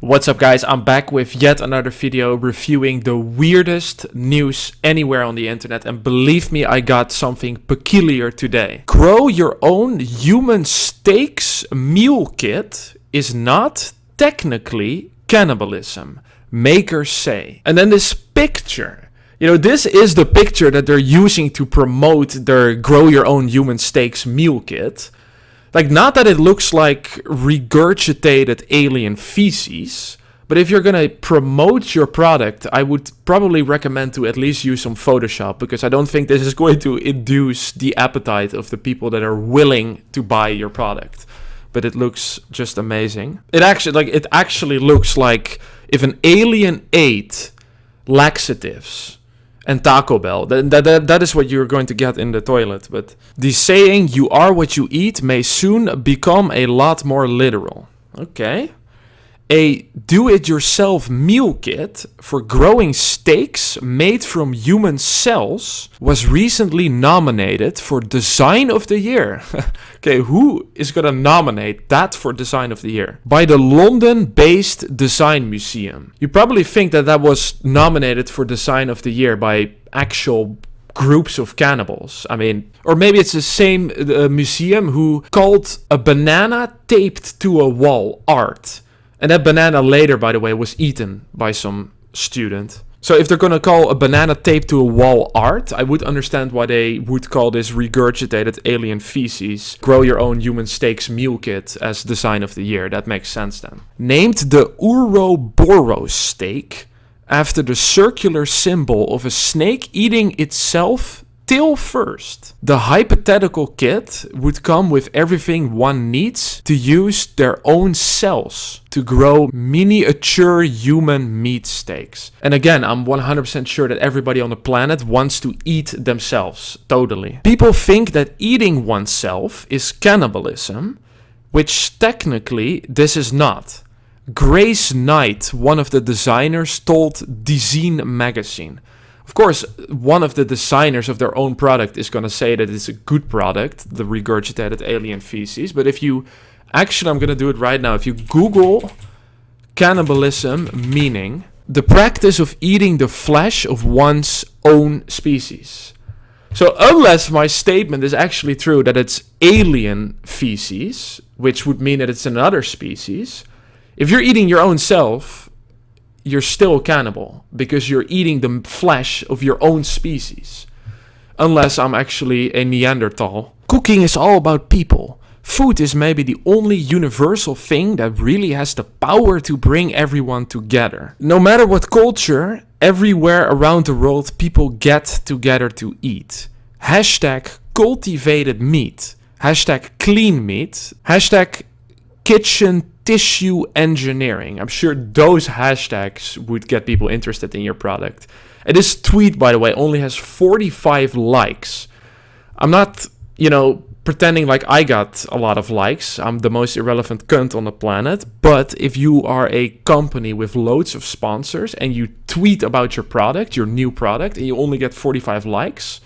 What's up guys, I'm back with yet another video reviewing the weirdest news anywhere on the internet, and believe me, I got something peculiar today. Grow your own human steaks meal kit is not technically cannibalism, makers say. And then this picture, this is the picture that they're using to promote their grow your own human steaks meal kit. Like, not that it looks like regurgitated alien feces, but if you're gonna promote your product, I would probably recommend to at least use some Photoshop, because I don't think this is going to induce the appetite of the people that are willing to buy your product. But it looks just amazing. It actually looks like if an alien ate laxatives and Taco Bell. That is what you're going to get in the toilet. But the saying, "you are what you eat," may soon become a lot more literal. Okay. A do-it-yourself meal kit for growing steaks made from human cells was recently nominated for Design of the Year. Okay, who is gonna nominate that for Design of the Year? By the London-based Design Museum. You probably think that was nominated for Design of the Year by actual groups of cannibals. I mean, or maybe it's the same museum who called a banana taped to a wall art. And that banana later, by the way, was eaten by some student. So if they're gonna call a banana taped to a wall art, I would understand why they would call this regurgitated alien feces grow your own human steaks meal kit as Design of the Year. That makes sense then. Named the Ouroboros steak after the circular symbol of a snake eating itself tail first. The hypothetical kit would come with everything one needs to use their own cells to grow miniature human meat steaks. And again, I'm 100% sure that everybody on the planet wants to eat themselves. Totally. People think that eating oneself is cannibalism, which technically this is not. Grace Knight, one of the designers, told Design magazine. Of course, one of the designers of their own product is going to say that it's a good product, the regurgitated alien feces. But if you, actually, I'm going to do it right now. If you Google cannibalism meaning, the practice of eating the flesh of one's own species. So unless my statement is actually true that it's alien feces, which would mean that it's another species, if you're eating your own self, you're still a cannibal, because you're eating the flesh of your own species. Unless I'm actually a Neanderthal. Cooking is all about people. Food is maybe the only universal thing that really has the power to bring everyone together. No matter what culture, everywhere around the world, people get together to eat. Hashtag cultivated meat. Hashtag clean meat. Hashtag kitchen tissue engineering. I'm sure those hashtags would get people interested in your product. And this tweet, by the way, only has 45 likes. I'm not, pretending like I got a lot of likes. I'm the most irrelevant cunt on the planet. But if you are a company with loads of sponsors and you tweet about your product, your new product, and you only get 45 likes,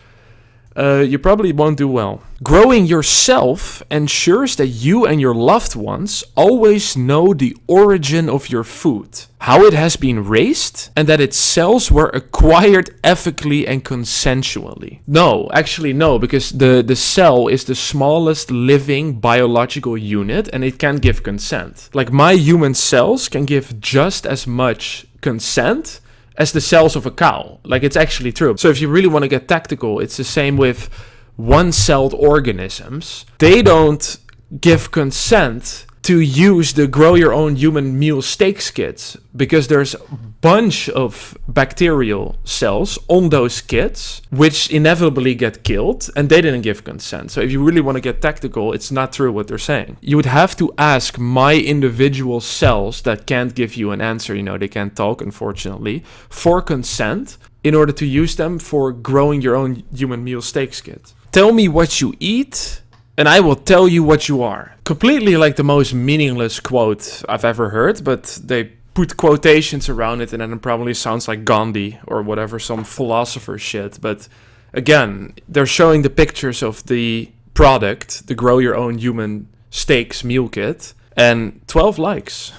you probably won't do well. Growing yourself ensures that you and your loved ones always know the origin of your food, how it has been raised, and that its cells were acquired ethically and consensually. No, actually no, because the cell is the smallest living biological unit and it can give consent. Like, my human cells can give just as much consent as the cells of a cow. Like, it's actually true. So if you really want to get tactical, it's the same with one-celled organisms. They don't give consent to use the grow your own human meal steaks kits, because there's a bunch of bacterial cells on those kits which inevitably get killed, and they didn't give consent. So if you really want to get tactical, it's not true what they're saying. You would have to ask my individual cells that can't give you an answer, they can't talk, unfortunately, for consent in order to use them for growing your own human meal steaks kit. Tell me what you eat, and I will tell you what you are. Completely like the most meaningless quote I've ever heard, but they put quotations around it and then it probably sounds like Gandhi or whatever, some philosopher shit. But again, they're showing the pictures of the product, the grow your own human steaks meal kit, and 12 likes.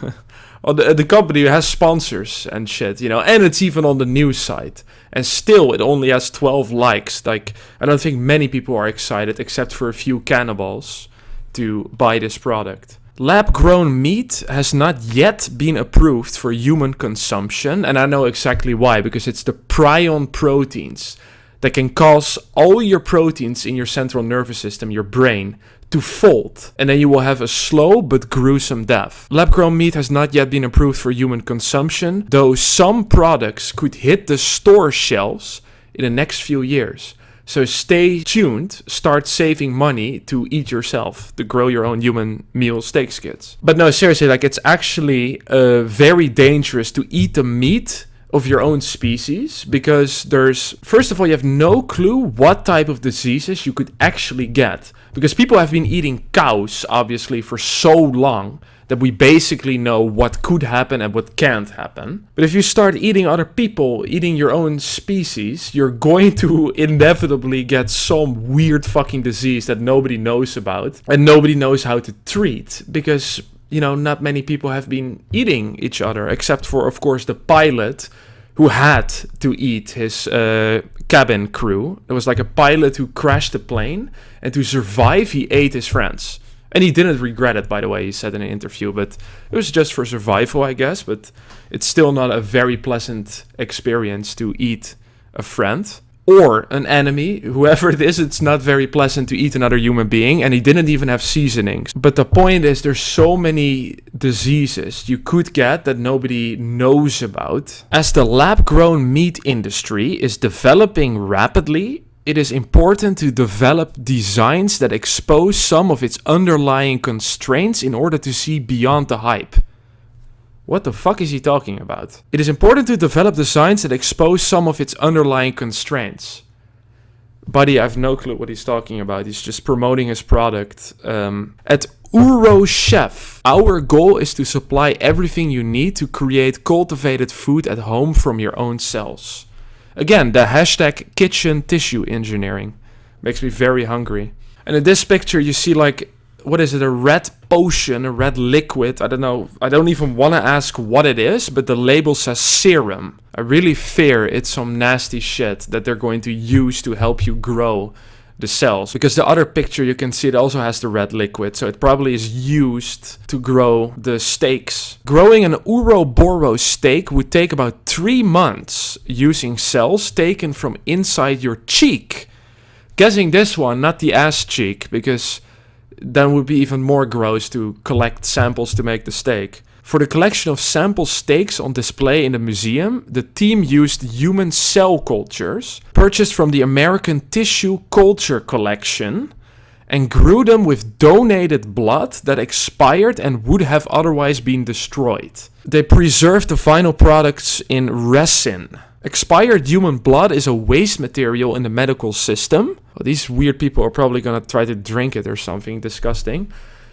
Well, the company has sponsors and shit, you know, and it's even on the news site. And still, it only has 12 likes. Like, I don't think many people are excited, except for a few cannibals, to buy this product. Lab-grown meat has not yet been approved for human consumption, and I know exactly why, because it's the prion proteins that can cause all your proteins in your central nervous system, your brain, to fold, and then you will have a slow but gruesome death. Lab-grown meat has not yet been approved for human consumption, though some products could hit the store shelves in the next few years. So stay tuned, start saving money to eat yourself, to grow your own human meal steak skits. But no, seriously, like, it's actually very dangerous to eat the meat of your own species, because first of all, you have no clue what type of diseases you could actually get, because people have been eating cows, obviously, for so long that we basically know what could happen and what can't happen. But if you start eating other people, eating your own species, you're going to inevitably get some weird fucking disease that nobody knows about and nobody knows how to treat, because, you know, not many people have been eating each other, except for, of course, the pilot who had to eat his cabin crew. There was like a pilot who crashed the plane, and to survive, he ate his friends. And he didn't regret it, by the way, he said in an interview, but it was just for survival, I guess. But it's still not a very pleasant experience to eat a friend or an enemy. Whoever it is, it's not very pleasant to eat another human being, and he didn't even have seasonings. But the point is, there's so many diseases you could get that nobody knows about. As the lab-grown meat industry is developing rapidly, it is important to develop designs that expose some of its underlying constraints in order to see beyond the hype. What the fuck is he talking about? It is important to develop designs that expose some of its underlying constraints. Buddy, I have no clue what he's talking about. He's just promoting his product. At Uro Chef, our goal is to supply everything you need to create cultivated food at home from your own cells. Again, the hashtag kitchen tissue engineering makes me very hungry. And in this picture, you see, like, what is it? A red potion, a red liquid. I don't know. I don't even want to ask what it is, but the label says serum. I really fear it's some nasty shit that they're going to use to help you grow the cells. Because the other picture, you can see it also has the red liquid, so it probably is used to grow the steaks. Growing an Ouroboros steak would take about 3 months using cells taken from inside your cheek. Guessing this one, not the ass cheek, because then would be even more gross to collect samples to make the steak. For the collection of sample steaks on display in the museum, the team used human cell cultures purchased from the American Tissue Culture Collection and grew them with donated blood that expired and would have otherwise been destroyed. They preserved the final products in resin. Expired human blood is a waste material in the medical system. Well, these weird people are probably gonna try to drink it or something disgusting.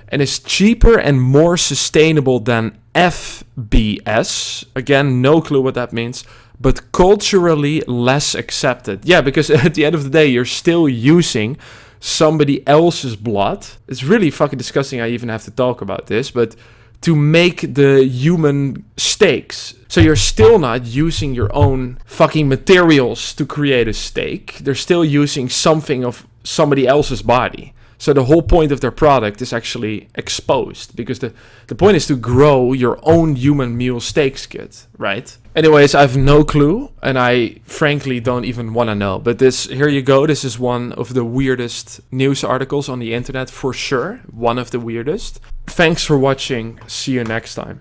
And is cheaper and more sustainable than FBS. Again, no clue what that means. But culturally less accepted. Yeah, because at the end of the day, you're still using somebody else's blood. It's really fucking disgusting I even have to talk about this, but to make the human steaks. So you're still not using your own fucking materials to create a steak. They're still using something of somebody else's body. So the whole point of their product is actually exposed, because the point is to grow your own human meal steak skit, right? Anyways, I have no clue, and I frankly don't even want to know. But here you go. This is one of the weirdest news articles on the internet, for sure. One of the weirdest. Thanks for watching. See you next time.